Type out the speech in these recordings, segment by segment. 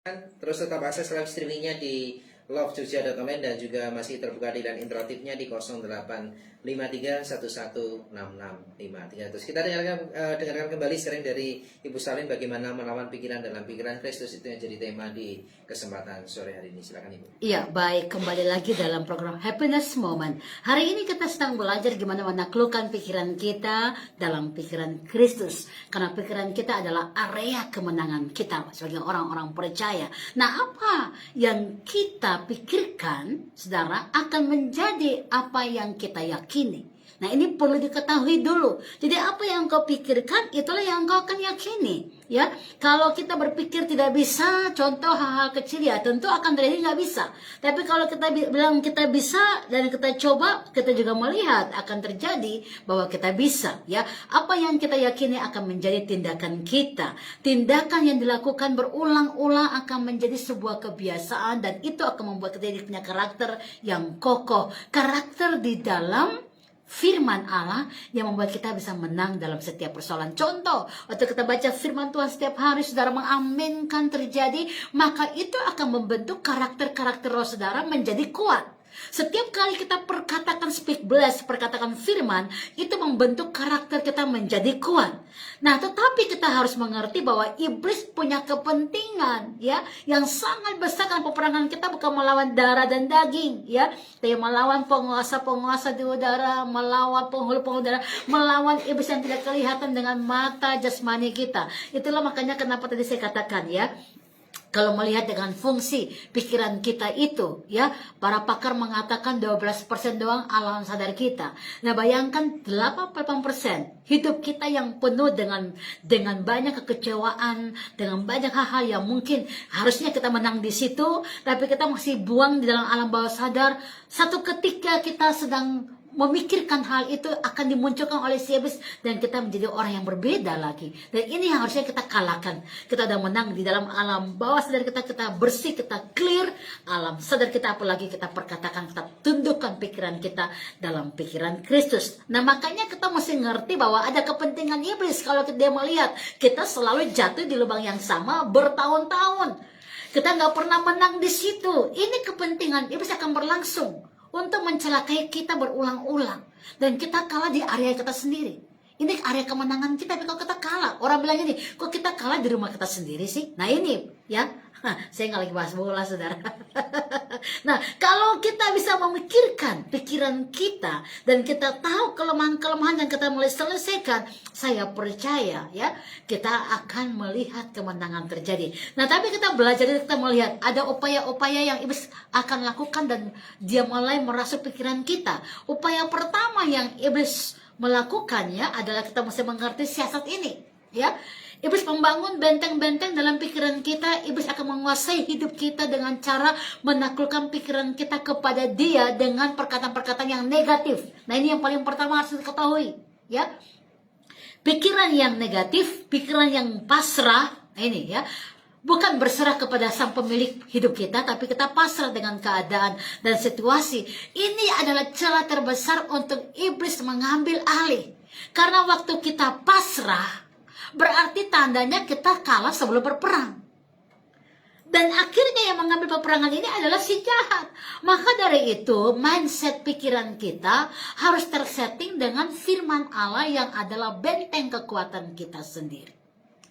Terus tetap akses live streamingnya di lovejogja.com dan juga masih terbuka di line interaktifnya di 0853116653. Terus kita dengarkan kembali sharing dari Ibu Salin bagaimana melawan pikiran dalam pikiran Kristus, itu yang jadi tema di kesempatan sore hari ini. Silakan Ibu. Iya, baik, kembali lagi dalam program Happiness Moment. Hari ini kita sedang belajar gimana menaklukkan pikiran kita dalam pikiran Kristus. Karena pikiran kita adalah area kemenangan kita sebagai orang-orang percaya. Nah, apa yang kita pikirkan, saudara, akan menjadi apa yang kita yakini. Nah, ini perlu diketahui dulu. Jadi apa yang kau pikirkan, itulah yang kau akan yakini. Ya, kalau kita berpikir tidak bisa, contoh hal-hal kecil, ya tentu akan terjadi nggak bisa. Tapi kalau kita bilang kita bisa dan kita coba, kita juga melihat akan terjadi bahwa kita bisa. Ya, apa yang kita yakini akan menjadi tindakan kita. Tindakan yang dilakukan berulang-ulang akan menjadi sebuah kebiasaan, dan itu akan membuat kita punya karakter yang kokoh. Karakter di dalam firman Allah yang membuat kita bisa menang dalam setiap persoalan. Contoh, waktu kita baca firman Tuhan setiap hari, saudara mengaminkan terjadi, maka itu akan membentuk karakter-karakter roh saudara menjadi kuat. Setiap kali kita perkatakan speak bless, perkatakan firman, itu membentuk karakter kita menjadi kuat. Nah, tetapi kita harus mengerti bahwa iblis punya kepentingan, ya, yang sangat besar. Karena peperangan kita bukan melawan darah dan daging, ya, tapi melawan penguasa-penguasa di udara, melawan penghulu-penghulu udara, melawan iblis yang tidak kelihatan dengan mata jasmani kita. Itulah makanya kenapa tadi saya katakan, ya, kalau melihat dengan fungsi pikiran kita itu, ya, para pakar mengatakan 12% doang alam sadar kita. Nah, bayangkan 88% hidup kita yang penuh dengan banyak kekecewaan, dengan banyak hal-hal yang mungkin harusnya kita menang di situ, tapi kita masih buang di dalam alam bawah sadar. Satu ketika kita sedang memikirkan hal itu akan dimunculkan oleh si iblis, dan kita menjadi orang yang berbeda lagi. Dan ini yang harusnya kita kalahkan. Kita udah menang di dalam alam bawah sadar kita, kita bersih, kita clear alam sadar kita, apalagi kita perkatakan, kita tundukkan pikiran kita dalam pikiran Kristus. Nah, makanya kita mesti ngerti bahwa ada kepentingan iblis. Kalau dia melihat kita selalu jatuh di lubang yang sama bertahun-tahun, kita nggak pernah menang di situ, ini kepentingan iblis akan berlangsung untuk mencelakai kita berulang-ulang, dan kita kalah di area kita sendiri. Ini area kemenangan kita, tapi kalau kita kalah, orang bilang gini, kok kita kalah di rumah kita sendiri sih? Nah, ini, ya, saya nggak lagi bahas bola, saudara. Nah, kalau kita bisa memikirkan pikiran kita dan kita tahu kelemahan-kelemahan yang kita mulai selesaikan, saya percaya, ya, kita akan melihat kemenangan terjadi. Nah, tapi kita belajar, kita melihat ada upaya-upaya yang iblis akan lakukan dan dia mulai merasuk pikiran kita. Upaya pertama yang iblis melakukannya adalah kita mesti mengerti siasat ini, ya. Iblis membangun benteng-benteng dalam pikiran kita. Iblis akan menguasai hidup kita dengan cara menaklukkan pikiran kita kepada dia dengan perkataan-perkataan yang negatif. Nah, ini yang paling pertama harus diketahui, ya. Pikiran yang negatif, pikiran yang pasrah, ini, ya, bukan berserah kepada sang pemilik hidup kita, tapi kita pasrah dengan keadaan dan situasi. Ini adalah celah terbesar untuk iblis mengambil alih. Karena waktu kita pasrah, berarti tandanya kita kalah sebelum berperang. Dan akhirnya yang mengambil peperangan ini adalah si jahat. Maka dari itu, mindset pikiran kita harus tersetting dengan firman Allah yang adalah benteng kekuatan kita sendiri.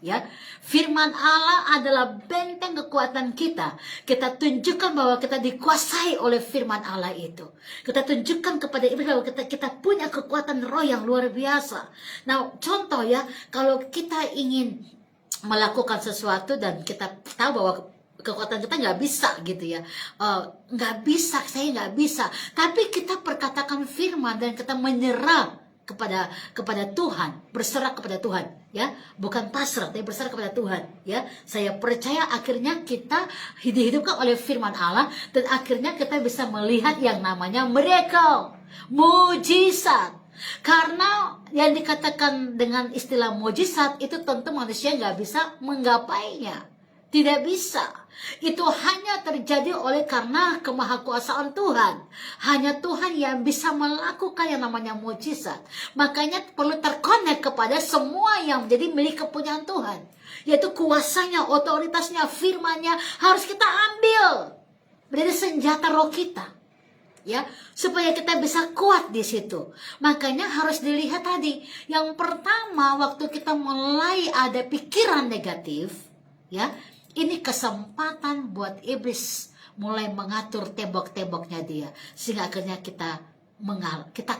Ya, firman Allah adalah benteng kekuatan kita. Kita tunjukkan bahwa kita dikuasai oleh firman Allah itu. Kita tunjukkan kepada iblis bahwa kita punya kekuatan roh yang luar biasa. Nah, contoh, ya, kalau kita ingin melakukan sesuatu dan kita tahu bahwa kekuatan kita nggak bisa, gitu, ya, nggak bisa, saya nggak bisa. Tapi kita perkatakan firman dan kita menyerah kepada Tuhan, berserah kepada Tuhan, ya, bukan pasrah, tapi berserah kepada Tuhan, ya. Saya percaya akhirnya kita dihidupkan oleh firman Allah, dan akhirnya kita bisa melihat yang namanya miracle, mujizat. Karena yang dikatakan dengan istilah mujizat itu tentu manusia nggak bisa menggapainya. Tidak bisa. Itu hanya terjadi oleh karena kemahakuasaan Tuhan. Hanya Tuhan yang bisa melakukan yang namanya mujizat. Makanya perlu terkonek kepada semua yang menjadi milik kepunyaan Tuhan. Yaitu kuasanya, otoritasnya, firman-Nya harus kita ambil. Menjadi senjata roh kita. Ya, supaya kita bisa kuat di situ. Makanya harus dilihat tadi. Yang pertama, waktu kita mulai ada pikiran negatif, ya, ini kesempatan buat iblis mulai mengatur tembok-temboknya dia, sehingga akhirnya kita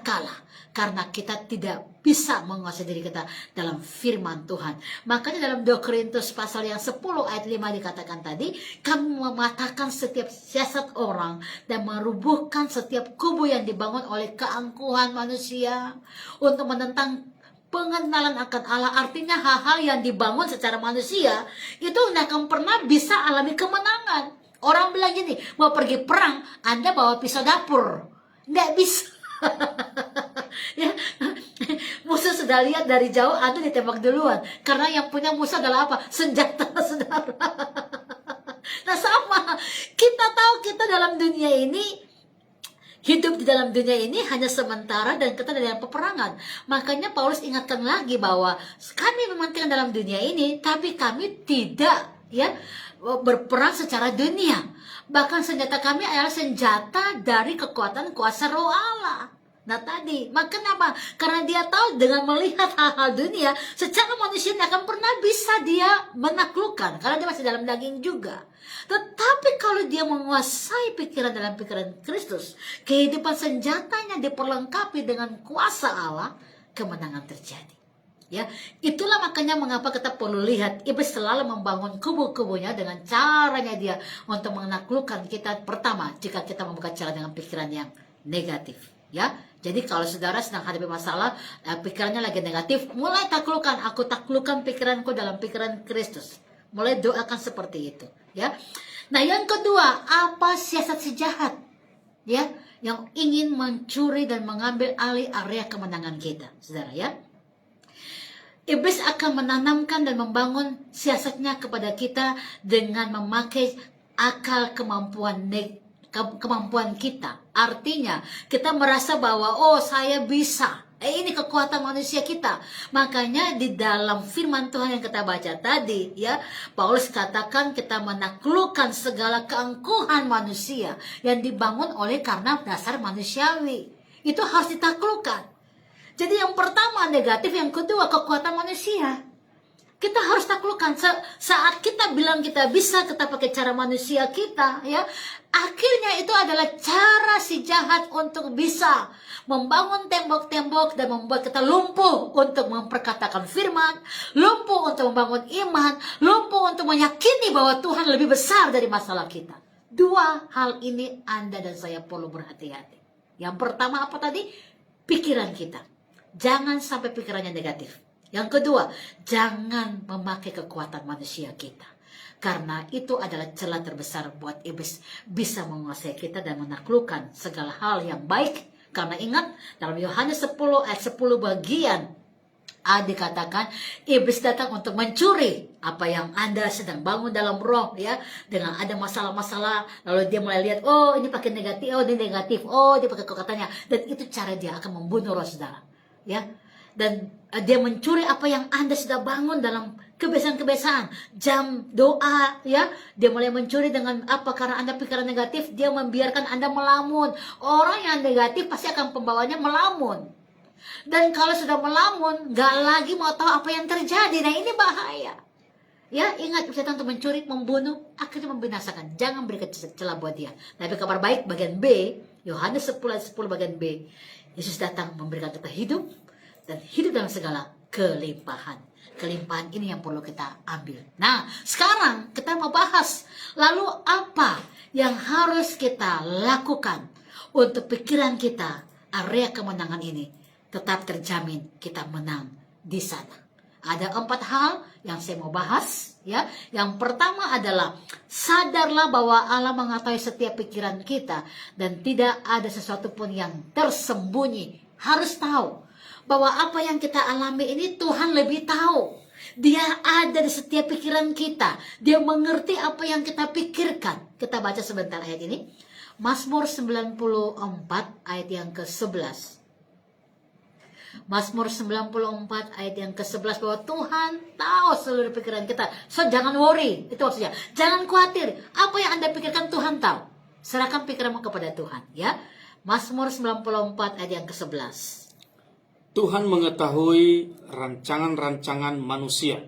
kalah karena kita tidak bisa menguasai diri kita dalam firman Tuhan. Makanya dalam 2 Korintus pasal yang 10 ayat 5 dikatakan tadi, kamu mematahkan setiap siasat orang dan merubuhkan setiap kubu yang dibangun oleh keangkuhan manusia untuk menentang pengenalan akan Allah. Artinya hal-hal yang dibangun secara manusia itu tidak akan pernah bisa alami kemenangan. Orang bilang gini, mau pergi perang, Anda bawa pisau dapur. Nggak bisa. Ya, musuh sudah lihat dari jauh, Anda ditembak duluan. Karena yang punya musuh adalah apa? Senjata, saudara. Nah sama, kita tahu kita dalam dunia ini, hidup di dalam dunia ini hanya sementara dan kita dalam peperangan. Makanya Paulus ingatkan lagi bahwa kami memang tinggal dalam dunia ini, tapi kami tidak berperang secara dunia. Bahkan senjata kami adalah senjata dari kekuatan kuasa roh Allah. Nah tadi, maka kenapa? Karena dia tahu dengan melihat hal-hal dunia, secara manusia tidak akan pernah bisa dia menaklukkan. Karena dia masih dalam daging juga. Tetapi kalau dia menguasai pikiran dalam pikiran Kristus, kehidupan senjatanya diperlengkapi dengan kuasa Allah, kemenangan terjadi. Ya, itulah makanya mengapa kita perlu lihat iblis selalu membangun kubu-kubunya dengan caranya dia untuk menaklukkan kita. Pertama, jika kita membuka cara dengan pikiran yang negatif, ya. Jadi kalau saudara sedang hadapi masalah, pikirannya lagi negatif, mulai taklukkan. Aku taklukkan pikiranku dalam pikiran Kristus. Mulai doakan seperti itu, ya. Nah, yang kedua, apa siasat si jahat, ya, yang ingin mencuri dan mengambil alih area kemenangan kita, saudara, ya. Iblis akan menanamkan dan membangun siasatnya kepada kita dengan memakai akal kemampuan kita. Artinya, kita merasa bahwa, oh saya bisa. Ini kekuatan manusia kita. Makanya di dalam firman Tuhan yang kita baca tadi, ya, Paulus katakan kita menaklukkan segala keangkuhan manusia yang dibangun oleh karena dasar manusiawi. Itu harus ditaklukkan. Jadi yang pertama negatif, yang kedua kekuatan manusia. Kita harus taklukkan. Saat kita bilang kita bisa, kita pakai cara manusia kita, ya. Akhirnya itu adalah cara si jahat untuk bisa membangun tembok-tembok dan membuat kita lumpuh untuk memperkatakan firman, lumpuh untuk membangun iman, lumpuh untuk meyakini bahwa Tuhan lebih besar dari masalah kita. Dua hal ini Anda dan saya perlu berhati-hati. Yang pertama apa tadi? Pikiran kita. Jangan sampai pikirannya negatif. Yang kedua, jangan memakai kekuatan manusia kita. Karena itu adalah celah terbesar buat iblis bisa menguasai kita dan menaklukkan segala hal yang baik. Karena ingat, dalam Yohanes 10 ayat 10 bagian A dikatakan, iblis datang untuk mencuri apa yang Anda sedang bangun dalam roh, ya. Dengan ada masalah-masalah, lalu dia mulai lihat, oh ini pakai negatif, oh ini negatif, oh dia pakai kekuatannya. Dan itu cara dia akan membunuh roh saudara. Ya, dan dia mencuri apa yang Anda sudah bangun dalam kebiasaan-kebiasaan, jam doa, ya. Dia mulai mencuri dengan apa? Karena Anda pikiran negatif, dia membiarkan Anda melamun. Orang yang negatif pasti akan pembawanya melamun. Dan kalau sudah melamun, gak lagi mau tahu apa yang terjadi. Nah ini bahaya. Ya, ingat setan untuk mencuri, membunuh, akhirnya membinasakan. Jangan berikan celah buat dia. Tapi kabar baik bagian B, Yohanes 10 ayat 10 bagian B, Yesus datang memberikan kita hidup dan hidup dalam segala kelimpahan. Kelimpahan ini yang perlu kita ambil. Nah, sekarang kita mau bahas lalu apa yang harus kita lakukan untuk pikiran kita, area kemenangan ini tetap terjamin kita menang di sana. Ada 4 hal yang saya mau bahas, ya. Yang pertama adalah sadarlah bahwa Allah mengetahui setiap pikiran kita dan tidak ada sesuatu pun yang tersembunyi. Harus tahu bahwa apa yang kita alami ini Tuhan lebih tahu. Dia ada di setiap pikiran kita. Dia mengerti apa yang kita pikirkan. Kita baca sebentar ayat ini. Mazmur 94 ayat yang ke-11. Mazmur 94 ayat yang ke-11 bahwa Tuhan tahu seluruh pikiran kita. So jangan worry, itu maksudnya. Jangan khawatir, apa yang Anda pikirkan Tuhan tahu. Serahkan pikiranmu kepada Tuhan, ya. Mazmur 94 ayat yang ke-11. Tuhan mengetahui rancangan-rancangan manusia.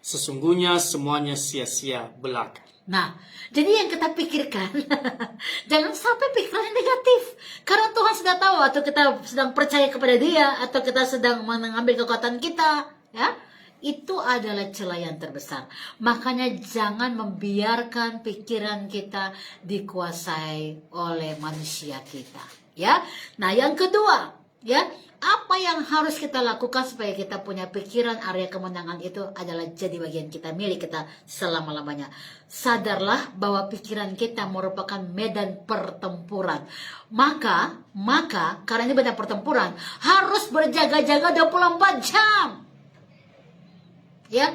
Sesungguhnya semuanya sia-sia belaka. Nah, jadi yang kita pikirkan, jangan sampai pikiran yang negatif. Karena Tuhan sudah tahu, atau kita sedang percaya kepada Dia, atau kita sedang mengambil kekuatan kita, ya. Itu adalah celah yang terbesar. Makanya jangan membiarkan pikiran kita dikuasai oleh manusia kita, ya. Nah, yang kedua, ya, apa yang harus kita lakukan supaya kita punya pikiran area kemenangan itu adalah jadi bagian kita, milik kita selama-lamanya. Sadarlah bahwa pikiran kita merupakan medan pertempuran. Maka karena ini medan pertempuran, harus berjaga-jaga 24 jam. Ya,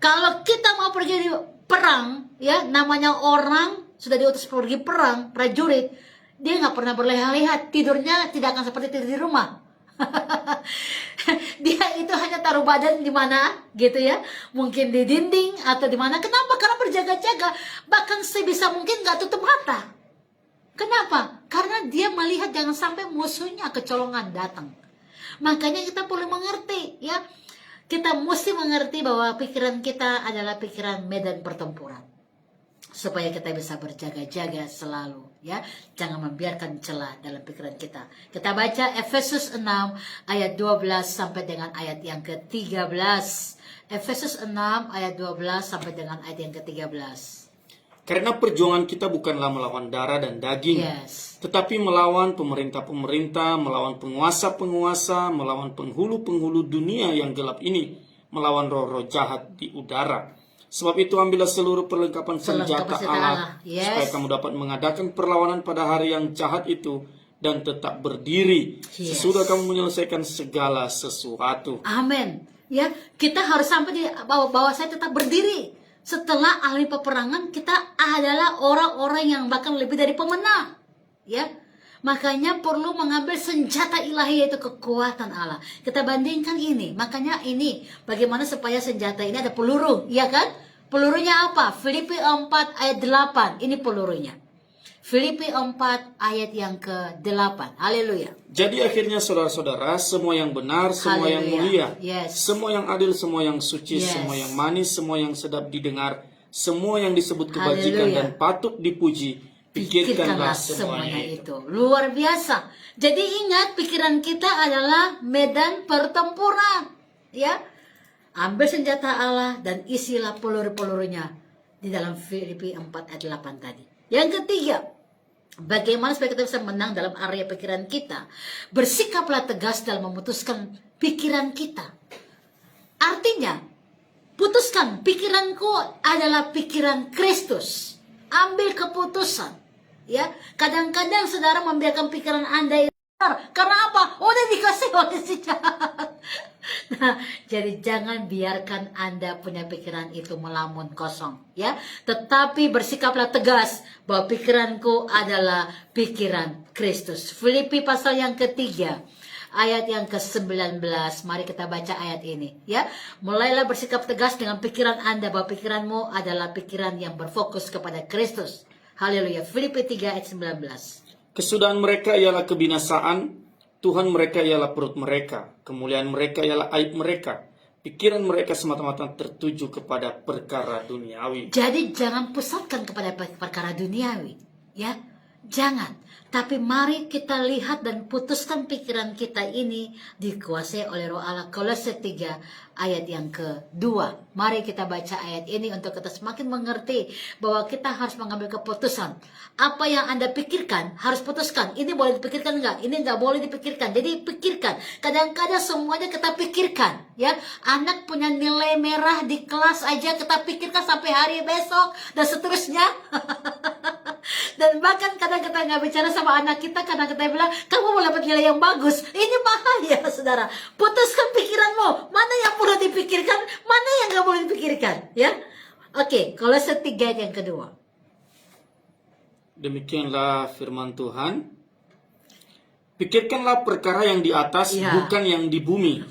kalau kita mau pergi di perang, ya, namanya orang sudah diutus pergi perang, prajurit, dia nggak pernah berleha-leha, tidurnya tidak akan seperti tidur di rumah. Dia itu hanya taruh badan di mana gitu ya, mungkin di dinding atau di mana. Kenapa? Karena berjaga-jaga, bahkan sebisa mungkin nggak tutup mata. Kenapa? Karena dia melihat jangan sampai musuhnya kecolongan datang. Makanya kita perlu mengerti, ya, kita mesti mengerti bahwa pikiran kita adalah pikiran medan pertempuran, supaya kita bisa berjaga-jaga selalu, ya. Jangan membiarkan celah dalam pikiran kita. Kita baca Efesus 6 ayat 12 sampai dengan ayat yang ke-13. Efesus 6 ayat 12 sampai dengan ayat yang ke-13. Karena perjuangan kita bukanlah melawan darah dan daging, Yes. tetapi melawan pemerintah-pemerintah, melawan penguasa-penguasa, melawan penghulu-penghulu dunia yang gelap ini, melawan roh-roh jahat di udara. Sebab itu ambillah seluruh perlengkapan senjata Allah, Yes. supaya kamu dapat mengadakan perlawanan pada hari yang jahat itu dan tetap berdiri Yes. sesudah kamu menyelesaikan segala sesuatu. Amin. Ya, kita harus sampai di bahwa saya tetap berdiri. Setelah alami peperangan, kita adalah orang-orang yang bahkan lebih dari pemenang. Ya. Makanya perlu mengambil senjata ilahi, yaitu kekuatan Allah. Kita bandingkan ini. Makanya ini bagaimana supaya senjata ini ada peluru, ya kan? Pelurunya apa? Filipi 4 ayat 8. Ini pelurunya. Filipi 4 ayat yang ke-8. Haleluya. Jadi akhirnya saudara-saudara, semua yang benar, semua yang Haleluya. mulia, Yes. semua yang adil, semua yang suci, Yes. semua yang manis, semua yang sedap didengar, semua yang disebut kebajikan Haleluya. dan patut dipuji, pikirkanlah semuanya itu. Luar biasa. Jadi ingat, pikiran kita adalah medan pertempuran. Ya, ambil senjata Allah dan isilah peluru-pelurunya di dalam Filipi 4 ayat 8 tadi. Yang ketiga, bagaimana supaya kita bisa menang dalam area pikiran kita? Bersikaplah tegas dalam memutuskan pikiran kita. Artinya, putuskan, pikiranku adalah pikiran Kristus. Ambil keputusan. Ya, kadang-kadang saudara membiarkan pikiran Anda itu karena apa? Udah dikasih oleh si jahat. Nah, jadi jangan biarkan Anda punya pikiran itu melamun kosong, ya. Tetapi bersikaplah tegas bahwa pikiranku adalah pikiran Kristus. Filipi pasal yang ketiga, ayat yang ke-19. Mari kita baca ayat ini, ya. Mulailah bersikap tegas dengan pikiran Anda bahwa pikiranmu adalah pikiran yang berfokus kepada Kristus. Haleluya. Filipi 3 ayat 19. Kesudahan mereka ialah kebinasaan, Tuhan mereka ialah perut mereka, kemuliaan mereka ialah aib mereka. Pikiran mereka semata-mata tertuju kepada perkara duniawi. Jadi jangan pusatkan kepada perkara duniawi, ya. Jangan. Tapi mari kita lihat dan putuskan pikiran kita ini dikuasai oleh Roh Allah. Kolose 3 ayat yang ke-2. Mari kita baca ayat ini untuk kita semakin mengerti bahwa kita harus mengambil keputusan. Apa yang Anda pikirkan harus putuskan. Ini boleh dipikirkan enggak? Ini enggak boleh dipikirkan. Jadi pikirkan. Kadang-kadang semuanya kita pikirkan, ya. Anak punya nilai merah di kelas aja kita pikirkan sampai hari besok dan seterusnya. Dan bahkan kadang kita nggak bicara sama anak kita karena kita bilang, kamu mau dapat nilai yang bagus. Ini bahaya, saudara. Putuskan pikiranmu. Mana yang perlu dipikirkan, mana yang nggak boleh dipikirkan. Ya, oke. Kolose 3 yang kedua. Demikianlah firman Tuhan. Pikirkanlah perkara yang di atas, Ya. bukan yang di bumi.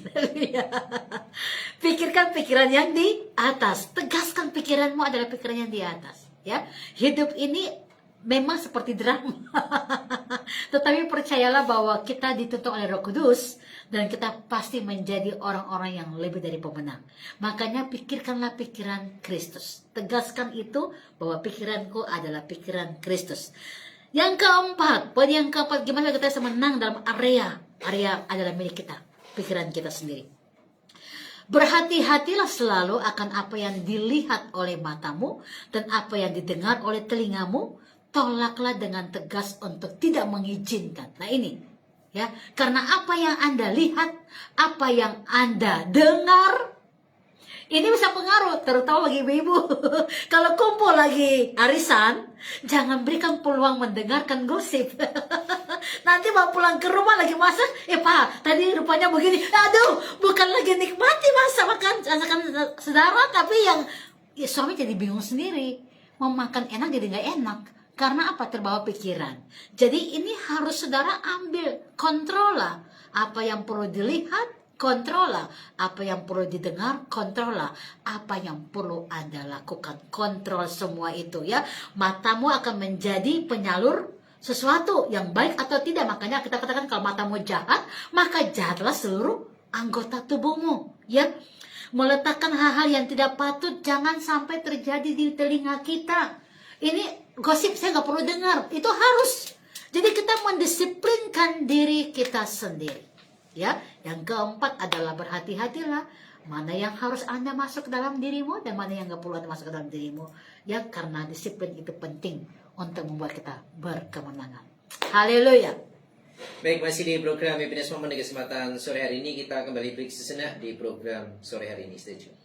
Pikirkan pikiran yang di atas. Tegaskan pikiranmu adalah pikiran yang di atas. Ya, hidup ini memang seperti drama. Tetapi percayalah bahwa kita dituntun oleh Roh Kudus dan kita pasti menjadi orang-orang yang lebih dari pemenang. Makanya pikirkanlah pikiran Kristus. Tegaskan itu bahwa pikiranku adalah pikiran Kristus. Yang keempat, poin yang keempat, gimana kita bisa menang dalam area adalah milik kita, pikiran kita sendiri. Berhati-hatilah selalu akan apa yang dilihat oleh matamu dan apa yang didengar oleh telingamu. Tolaklah dengan tegas untuk tidak mengizinkan. Nah ini, ya, karena apa yang Anda lihat, apa yang Anda dengar, ini bisa pengaruh, terutama bagi ibu-ibu. Kalau kumpul lagi arisan, jangan berikan peluang mendengarkan gosip. Nanti mau pulang ke rumah lagi masak, Pak, tadi rupanya begini. Aduh, bukan lagi nikmati masakan saudara, tapi yang suami jadi bingung sendiri. Mau makan enak jadi nggak enak. Karena apa? Terbawa pikiran. Jadi ini harus saudara ambil, kontrola. Apa yang perlu dilihat, kontrola. Apa yang perlu didengar, kontrola. Apa yang perlu Anda lakukan, kontrol semua itu ya. Matamu akan menjadi penyalur sesuatu yang baik atau tidak. Makanya kita katakan kalau matamu jahat, maka jahatlah seluruh anggota tubuhmu ya. Meletakkan hal-hal yang tidak patut jangan sampai terjadi di telinga kita. Ini gosip saya nggak perlu dengar, itu harus. Jadi kita mendisiplinkan diri kita sendiri. Ya, yang keempat adalah berhati-hatilah mana yang harus Anda masuk ke dalam dirimu dan mana yang nggak perlu Anda masuk ke dalam dirimu. Ya, karena disiplin itu penting untuk membuat kita berkemenangan. Haleluya. Baik, masih di program Happiness Moment di kesempatan sore hari ini. Kita kembali break sejenak di program sore hari ini. Stay tune.